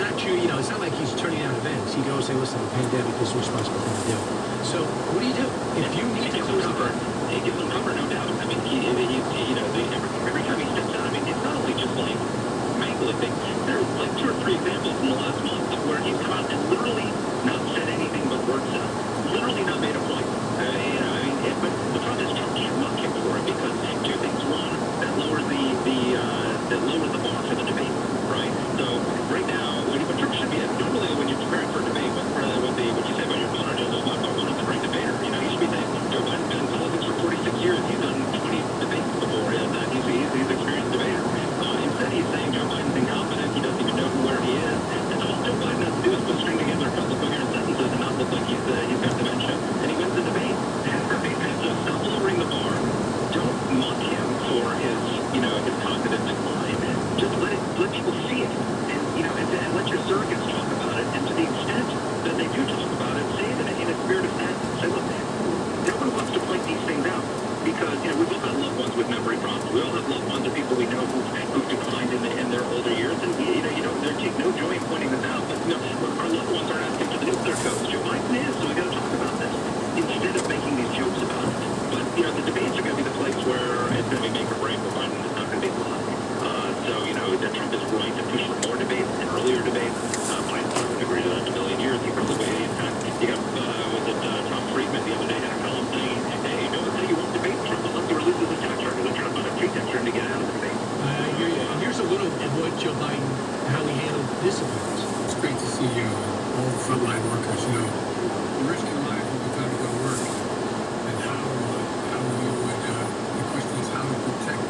not true. It's not like he's turning down events. He goes, "Hey, listen, the pandemic is a responsible thing to do." So what do you do if you need to close the cover? He gives them cover, no doubt. I mean, every time he steps out, I mean, it's not only just like mangling things. There's like 2 or 3 examples in the last month where he's come out and literally not said anything but word salad. Literally not made a point. But the problem is Trump can't mock him for it because 2 things. One, that lowers the bar for the debate, right? So right now, what Trump should be at, normally when you're preparing for a debate, what you say about your opponent is, oh, my opponent's a great debater. You should be thankful. Joe Biden's been in politics for 46 years. He's done 20 debates before. He's an experienced debater. Instead, he's saying Joe Biden's incompetent. He doesn't even know where he is. And all Joe Biden has to do is put string together a couple of coherent sentences and not look like he's got dementia. And he wins the debate. So stop lowering the bar. Don't mock him for his cognitive decline. Just let people see it. And let your surrogates talk about it. And to the extent that they do talk about it, say it in a spirit of sadness. Say, look, nobody wants to point these things out because, we've all got loved ones with memory problems. We all have loved ones of people we know who've declined in their older years. And, they take no joy in pointing this out. But, our loved ones aren't asking for the nuclear codes. Joe Biden is, so we got to talk about this instead of making these jokes about it. But, the debates are going to be the place where it's going to be make or break for Biden. It's not going to be alive. That Trump is right to push for more debates and earlier debates. Biden's not going to agree to that in a million years. He probably waited. You got, Tom Friedman the other day had a column saying, hey, no one say you won't debate Trump unless he releases the tax record. They're trying to find a pretext for him to get out of the debate. I hear you. And here's a little of what Joe Biden, how he handled this abuse. It's great to see all the frontline workers, you're risking your life every time you go to work. And how you would, the question is how to protect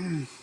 Right.